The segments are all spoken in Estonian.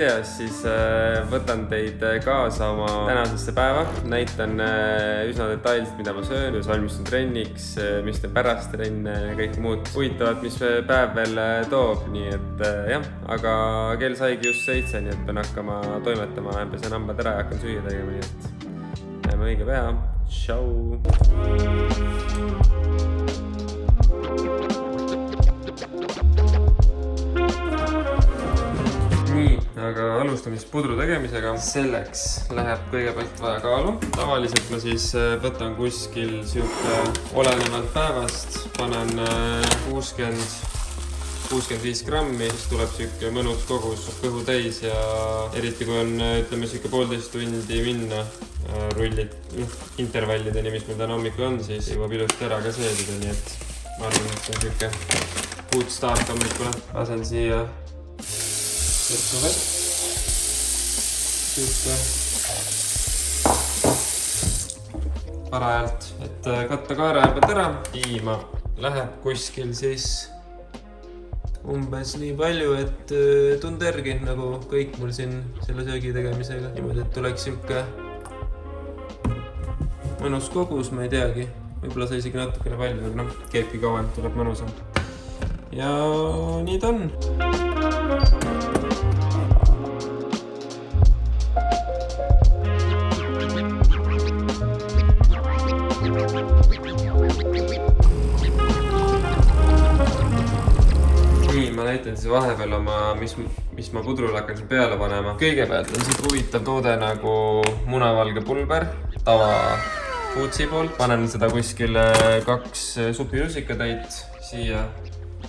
väljas, siis võtan teid kaasa oma tänasesse päeva. Näitan üsna detailselt, mida ma söön, kuidas valmistun trenniks, mis teen pärast trenne ja kõik muud huvitavat, mis päev veel toob. Nii et jah, aga kell saigi just 7, nii et pean hakkama toimetama, pesen hambad ära ja hakkan süüa tegema, nii et näeme õige pea. Tšau! Aga alustame siis pudru tegemisega. Selleks läheb kõigepealt vaja kaalu. Tavaliselt ma siis võtan kuskil olenevalt päevast, panen 60-65 grammi, siis tuleb siuke mõnus kogus kõhu täis ja eriti kui on, ütleme, siuke 1,5 tundi minna rullid intervallideni, mis meil täna hommikul on, siis jõuab ilusti ära ka seedida, nii et ma arvan, et see on siuke good start hommikule. Lasen siia võtsu vett. Parajalt, et katta kaara pealt ära. Piima läheb kuskil siis umbes nii palju, et tunda järgi, nagu kõik mul siin selle söögi tegemisega. Niimoodi, et tuleks siuke mõnus kogus, ma ei teagi. Võib-olla sai isegi natukene palju, aga noh, keebki kauem, tuleb mõnusam. Ja nii ta on. Ma näitan siis vahepeal oma, mis ma pudrule hakkan siin peale panema. Kõigepealt on siit huvitav toode nagu munavalge pulber, tava Foodsi poolt. Panen seda kuskil 2 supilusikatäit siia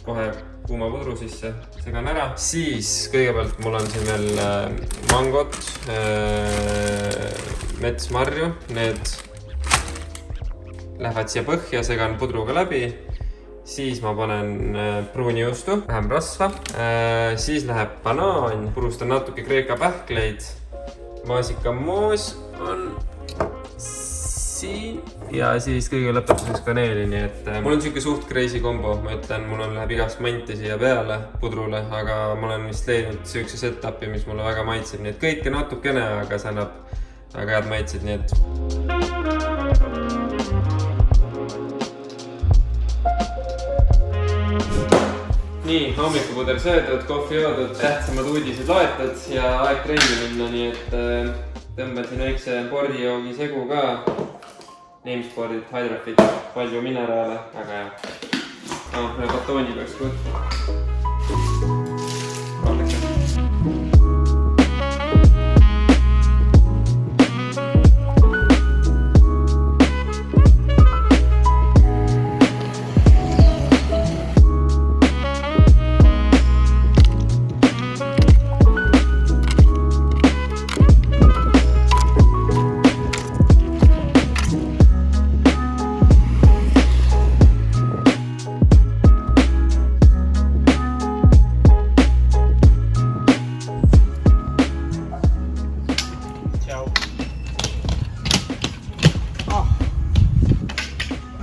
kohe kuuma pudru sisse, segan ära. Siis kõigepealt mul on siin veel mangot, metsmarju, need lähevad siia põhja, segan pudruga läbi. Siis ma panen pruunijuustu, vähem rasva. Siis läheb banaan, purustan natuke kreeka pähkleid. Maasikamoos on siin. Ja siis kõige lõpetuseks kaneeli, nii et mul on siuke suht crazy kombo. Ma ütlen, mul läheb igast manti siia peale pudrule, aga ma olen vist leidnud siukse setupi, mis mulle väga maitseb. Nii et kõike natukene, aga see annab väga head maitsed, nii et nii, hommikupuder söödud, kohvi joodud, tähtsamad uudised loetud ja aeg trenni minna, nii et tõmbasin väikse spordijoogi segu ka. Namespordid, Hydrafit, palju mineraale, väga hea. Batooni peaks võtma.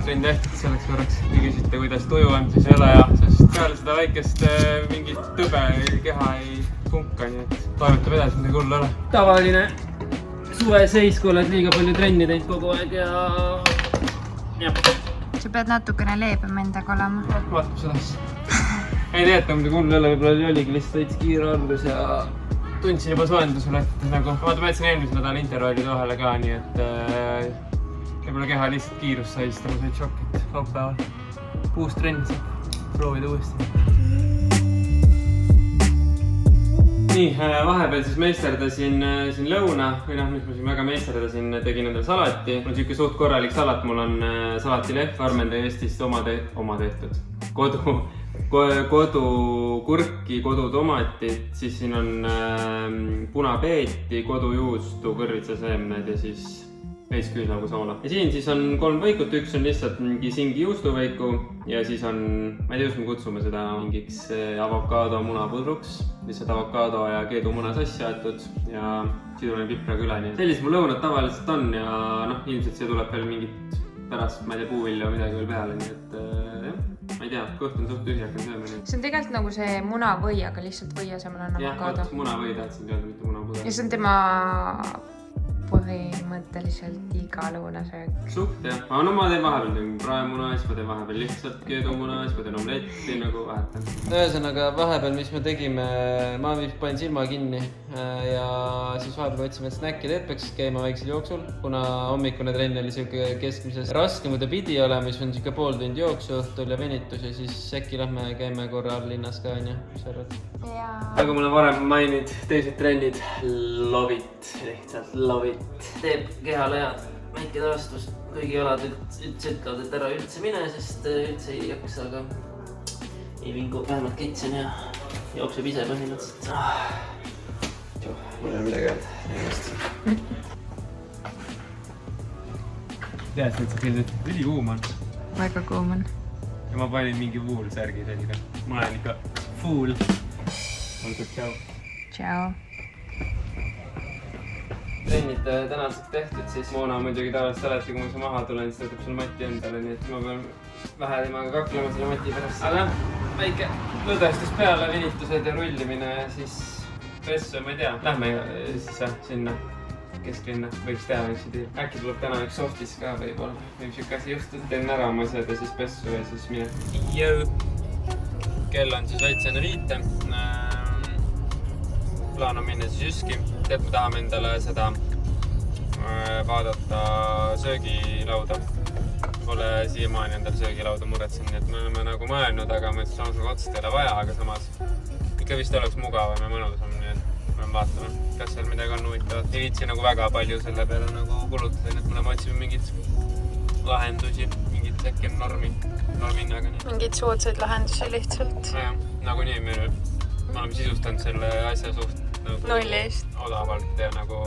Trenn tehtud selleks korraks. Küsisite, kuidas tuju on, siis ei ole ja sest peale seda väikest mingit tõbe keha ei funka, nii et toimetab edasi midagi hullu ole. Tavaline suveseis, kui oled liiga palju trenni teinud kogu aeg ja jah. Sa pead natukene leebem endaga olema. Vaatab seda asja. Ei teeta midagi hullu ole, võib-olla oligi lihtsalt veits kiire algus ja tundsin juba soojendusele, et nagu ma võtsin eelmise nädala intervallide vahele ka, nii et võib-olla keha lihtsalt kiirus sai, siis ta said šokit laupäeval. Uus trenn saab proovida uuesti. Nii, vahepeal siis meisterdasin siin lõuna või noh, mis ma siin väga meisterdasin, tegin endale salati. Mul on siuke suht korralik salat, mul on salatileht Varmende Eestist oma tehtud. Kodu kurki, kodu tomatit, siis siin on punapeeti, kodujuustu, kõrvitsaseemned ja siis veits küünlaugusoona. Ja siin siis on 3 võikut, üks on lihtsalt mingi singi juustuvõiku ja siis on, ma ei tea, kus me kutsume seda mingiks avokaado munapudruks. Lihtsalt avokaado ja keedumuna sassi aetud ja sidruni pipraga üle. Sellised mu lõunad tavaliselt on ja noh, ilmselt see tuleb veel mingit pärast, ma ei tea, puuvilja või midagi veel peale, nii et jah. ma ei tea, kõht on suht tühja, hakkan sööma nüüd. see on tegelikult nagu see munavõi, aga lihtsalt või asemel on jah, avokaado. munavõi tahtsin öelda, mitte munapudel. ja see on tema põhimõtteliselt igalõunasöök. suht jah, aga no ma teen vahepeal praemuna, siis ma teen vahepeal lihtsalt keedumuna, siis ma teen omletti nagu vahetan. ühesõnaga vahepeal, mis me tegime, ma panin silma kinni ja siis vahepeal võtsime snäkkid, et peaks käima väiksel jooksul, kuna hommikune trenn oli siuke keskmises raskem, kui ta pidi olema, siis on siuke pool tundi jooksu, õhtul ja venitus ja siis äkki lähme käime korra linnas ka onju, mis sa arvad? nagu ma olen varem maininud, teised trennid, love it, lihtsalt love it. Teeb kehale head väike taastust, kuigi jalad üldse ütlevad, et ära üldse mine, sest üldse ei jaksa, aga ei vingu, vähemalt kitsen ja jookseb ise põhimõtteliselt. Mul ei ole midagi öelda. Tead, et see üli kuum on. väga kuum on. Ja ma panin mingi full särgi selga. Ma olen ikka full. Olgu, tšau. Tšau. Trennid tänaseks tehtud, siis Moona muidugi tavaliselt alati, kui ma see maha tulen, siis võtab selle mati endale, nii et ma pean vähe temaga kaklema selle mati pärast. Aga väike lõdestus peale, venitused ja rullimine ja siis pessu, ma ei tea. Lähme siis sinna kesklinna, võiks teha väikse tiir. Äkki tuleb täna üks softis ka võib-olla. Võib siuke asi juhtuda. Teen ära oma asjad ja siis pessu ja siis mine. Jõu! Kell on siis veits enne 5. Plaan on minna siis Jyski. Tead, me tahame endale seda vaadata söögilauda. Pole siiamaani endale söögilauda muretsen, nii et me oleme nagu mõelnud, aga me samas nagu otsast ei ole vaja, aga samas ikka vist oleks mugavam ja mõnusam, nii et me vaatame, kas seal midagi on huvitavat. Ei viitsi nagu väga palju selle peale nagu kulutada, nii et me otsime mingit lahendusi, mingit äkki norminnaga. Mingid soodsaid lahendusi lihtsalt. Nagu nii, me oleme sisustanud selle asja suht nagu Nulli eest. Odavalt ja nagu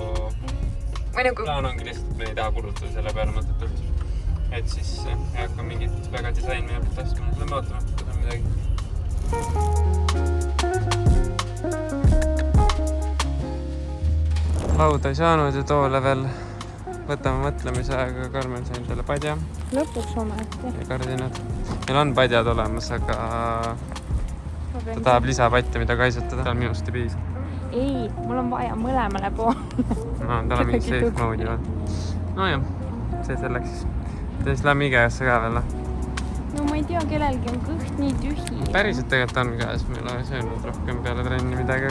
plaan ongi lihtsalt, et me ei taha kulutada selle peale mõtetult. Et siis ei hakka mingit väga disaini ja taskma. Lähme vaatame, kas on midagi. Lauda ei saanud ja toole veel võtame mõtlemise aega. Karmen sai endale padja. Lõpuks ometi. Ja kardinad. Meil on padjad olemas, aga ta tahab lisapatte, mida kaisutada. Tal minust ei piisa. Ei, mul on vaja mõlemale poole. No, tal on mingi safe mode'i või? No jah, see selleks siis. Siis lähme IKEA-sse ka veel. No ma ei tea, kellelgi on kõht nii tühi. Päriselt tegelikult on käes, me ei ole söönud rohkem peale trenni midagi,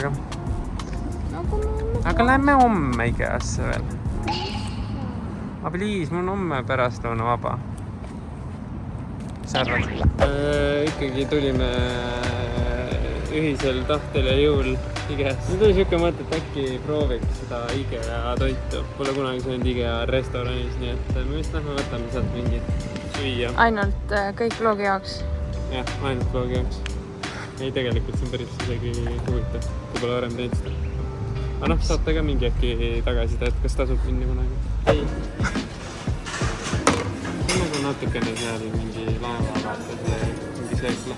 aga lähme homme IKEA-sse veel. Aga please, mul on homme pärastlõuna vaba. Mis sa arvad? Ikkagi tulime ühisel tahtel ja jõul IKEA-sse. Nüüd oli siuke mõte, et äkki prooviks seda IKEA toitu. Pole kunagi söönud IKEA restoranis, nii et me vist lähme võtame sealt mingit süüa. Ainult kõik vlogi jaoks? Jah, ainult vlogi jaoks. Ei, tegelikult see on päris isegi huvitav, kui pole varem teinud seda. Aga noh, saate ka mingi äkki tagasida, et kas tasub minni kunagi. Ei. See on nagu natukene seal mingi laeva vaata, mingi seekla.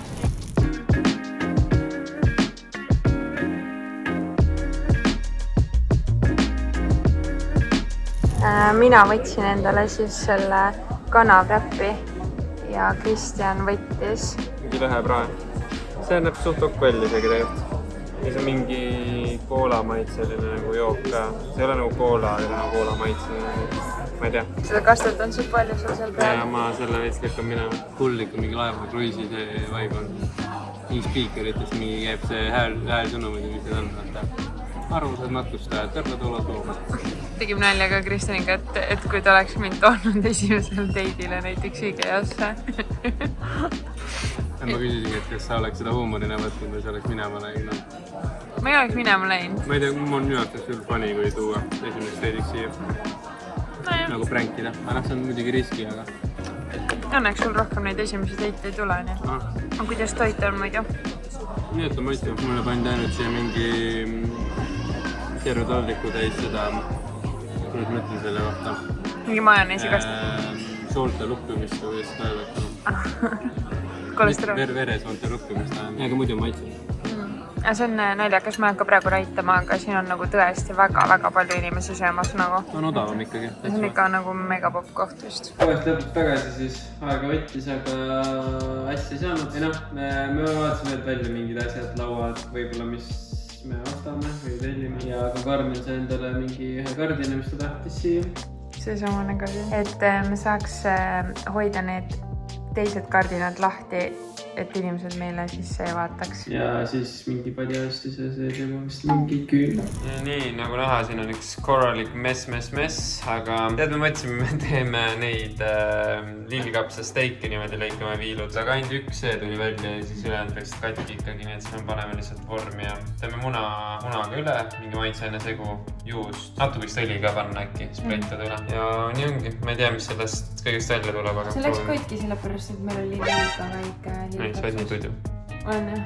Mina võtsin endale siis selle kanavräppi ja Kristjan võttis. Mingi lõheprae. See näeb suht okk välja isegi tegelikult. Ja see on mingi koolamaitseline nagu jook ka. See ei ole nagu koola, aga nagu koolamaitseline. Ma ei tea. Seda kastet on siis palju sul seal peal? Ja ma selle veits lükkan minema. Hull ikka mingi laeva kruisi see vibe on. Mingi spiikeritest mingi käib see häälsõnumid, mis need on. Arvused matkustajad, tervetuloa tooma. Tegime nalja ka Kristjaniga, et kui ta oleks mind toonud esimesel date'ile näiteks IKEA-sse. Ma küsisingi, et kas sa oleks seda huumorina võtnud või sa oleks minema läinud. Ma ei oleks minema läinud. Ma ei tea, mul on minu arvates küll funny, kui tuua esimeseks date'iks siia. Nagu prankida. Aga see on muidugi riski, aga... Õnneks sul rohkem neid esimesi date'e ei tule, nii. Aga kuidas toit on muidu? Nii, et on maitsev. Mulle pandi ainult siia mingi terve taldriku täis seda, kuidas ma ütlen selle kohta. Mingi majoneesi kastet. Soolte luppimist või seda öelda. Kolesterool. Veresoolte luppimist. Aga muidu maitsev. see on naljakas, ma ei hakka praegu näitama, aga siin on nagu tõesti väga-väga palju inimesi söömas nagu. On odavam ikkagi. See on ikka nagu megapopp koht vist. Poest lõpuks tagasi siis aega võttis, aga asja ei saanud. Ei noh, me vaatasime et välja mingid asjad lauad, võib-olla mis me ostame või tellime. Ja kui Karmen sai endale mingi ühe kardina, mis ta tahtis siia. See samane kardin. Et me saaks hoida need teised kardinad lahti, et inimesed meile sisse ei vaataks. Ja siis mingi padjaastis ja see teema vist mingi küll. Ja nii, nagu näha, siin on üks korralik mess, aga tead, me mõtlesime, me teeme neid lillkapsa steiki niimoodi lõikame viilud, aga ainult üks see tuli välja ja siis ülejäänud läksid katki ikkagi, nii et siis me paneme lihtsalt vormi ja teeme munaga üle, mingi maitseaine segu, juust, natuke vist õli ka panna äkki, spreitad üle. Ja nii ongi, ma ei tea, mis sellest kõigest välja tuleb, aga see läks katki sellepärast, et meil oli liiga väike sa oled nii tudu. On jah.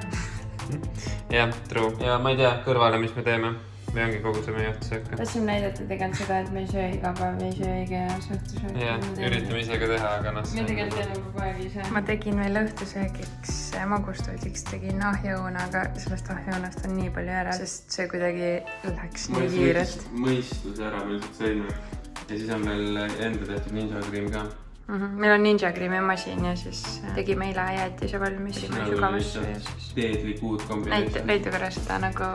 Jah, true. Ja ma ei tea kõrvale, mis me teeme. Me ongi kogu see meie õhtu sööka. Tahtsin näidata tegelikult seda, et me ei söö iga päev, ei söö igas õhtu sööka. Jah, üritame ise ka teha, aga noh. Me tegelikult teeme kogu aeg ise. Ma tegin veel õhtusöögiks magustoidiks tegin ahjuuna, aga sellest ahjuunast on nii palju ära, sest see kuidagi läks nii kiirelt. Mõistus ära meil sõime. Ja siis on meil enda tehtud ninja cream ka. Meil on ninja creami masin ja siis tegime eile jäätise valmis. Teed või kuud kombinatsioon. Näitu korra seda nagu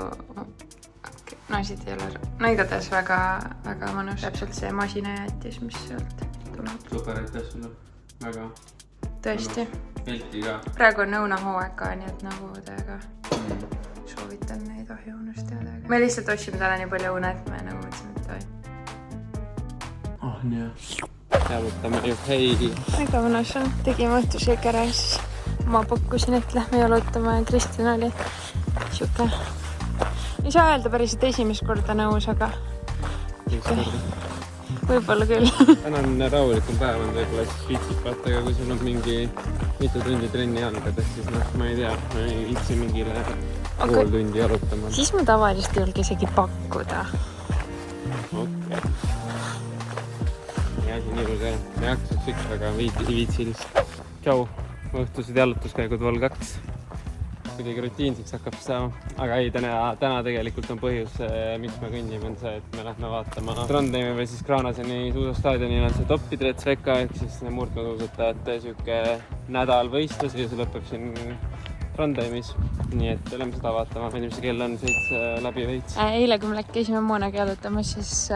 nasid ei ole. No igatahes väga mõnus. Täpselt see masina jäätis, mis sealt tuleb. Super, aitäh sulle. Väga. Tõesti. Pelti ka. Praegu on õunahooaeg ka, nii et nagu täiega soovitan neid ahjuunust teada. Me lihtsalt ostsime täna nii palju õuna, et me nagu mõtlesime, et oi. Oh, nii jah. Jalutame ju, hei. Väga mõnus on. Tegime õhtusöök ära ja siis ma pakkusin, et lähme jalutama ja Kristjan oli siuke. Ei saa öelda päriselt esimest korda nõus, aga võib-olla küll. Täna on rahulikum päev, on võib-olla siis viitsid vaata, aga kui sul on mingi mitu tundi trenni jalgades, siis noh, ma ei tea, ma ei viitsi mingile pool tundi jalutama. Siis ma tavaliselt ei julge isegi pakkuda. Okei. Ja asi nii hulga ära. Me hakkaseks üks, aga viitsi lihtsalt. Tšau, õhtused jalutuskäigud vol 2. Kuidagi rutiinseks hakkab saama. Aga ei, täna tegelikult on põhjus, miks me kõnnime, on see, et me lähme vaatama Trondheimi või siis Kraanaseni suusastaadionil on see Toppidret Sveka, ehk siis murdmaasuusatajate siuke nädal võistlus ja see lõpeb siin Trondheimis. Nii et oleme seda vaatama. Ma ei tea, mis kell on 7 läbi veits. Eile, kui me käisime Moonaga jalutamas, siis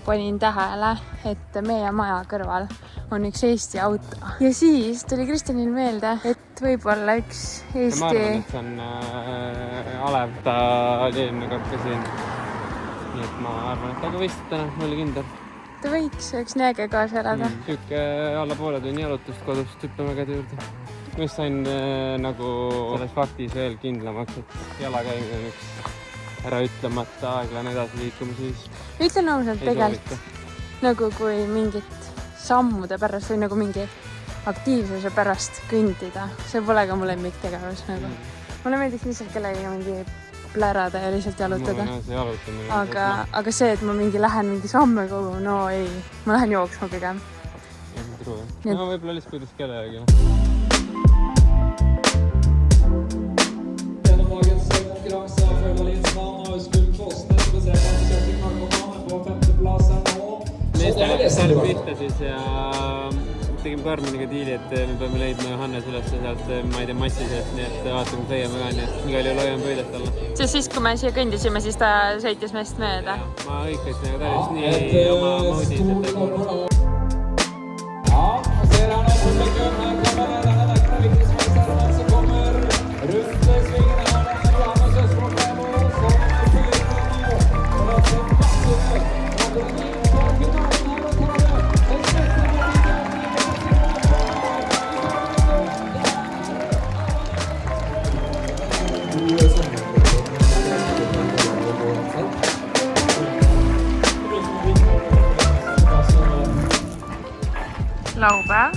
panin tähele, et meie maja kõrval on üks Eesti auto. Ja siis tuli Kristjanil meelde, et võib-olla üks Eesti... Ma arvan, et see on Alev, ta oli eelmine kord ka siin. Nii et ma arvan, et ta ka võistab täna, ma oli kindel. Ta võiks, üks nii äge kaasa elada. Siuke alla poole tunni jalutust kodust hüppemägede juurde. Ma just sain nagu selles faktis veel kindlamaks, et jalakäimine on üks ära ütlemata aeglane edasiliikumisviis. Ütlen ausalt tegelikult nagu kui mingit sammude pärast või nagu mingi aktiivsuse pärast kõndida. See pole ka mu lemmiktegevus nagu. Mulle meeldiks lihtsalt kellega mingi plärada ja lihtsalt jalutada. Aga see, et ma lähen mingi samme kogu, no ei. Ma lähen jooksma pigem. No võib-olla lihtsalt kuidas kellelegi. Meestele pihta siis ja tegime Karmeniga diili, et me peame leidma Johannes üles sealt, ma ei tea, massi sealt, nii et vaatame leiame ka, nii et igal juhul hoiame pöidest alla. Siis kui me siia kõndisime, siis ta sõitis meest mööda? Ma hõikasin, aga ta oli nii oma moodis, et ei kuulnud. Laupäev,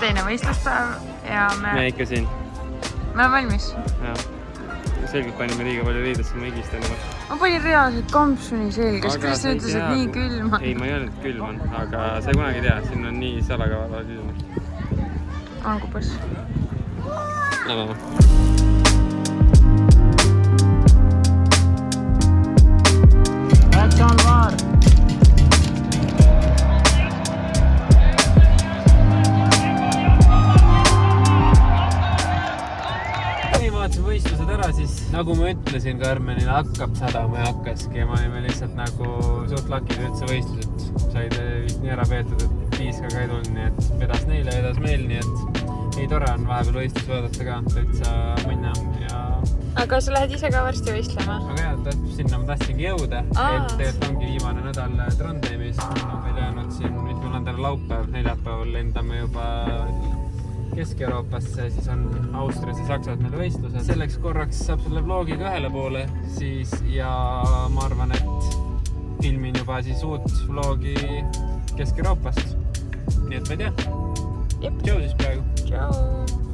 teine võistluspäev ja me ikka siin. Me olen valmis. Selgelt panime liiga palju riidesse, ma higistan juba. Ma panin reaalselt kampsuni selges, Kristjan ütles, et nii külm on. Ei, ma ei öelnud, et külm on, aga sa ei kunagi tea, siin on nii salakava külm. Algu põss. Näeme. nagu ma ütlesin, Karmenil hakkab sadama ja hakkaski ja me olime lihtsalt nagu suht lakid üldse võistlused. Said vist nii ära peetud, et piiskaga ei tulnud, nii et vedas neile, vedas meil, nii et ei tore on vahepeal võistlus vaadata ka, täitsa minna ja... Aga sa lähed ise ka varsti võistlema? Aga jah, sinna ma tahtsingi jõuda, et tegelikult ongi viimane nädal Trondheimis. On veel jäänud siin, nüüd meil on täna laupäev, neljapäeval lendame juba Kesk-Euroopasse, siis on Austrias ja Saksas meil võistlused. Selleks korraks saab selle vlogiga ühele poole siis ja ma arvan, et filmin juba siis uut vlogi Kesk-Euroopast. Nii et ma ei tea. Tšau siis praegu. Tšau.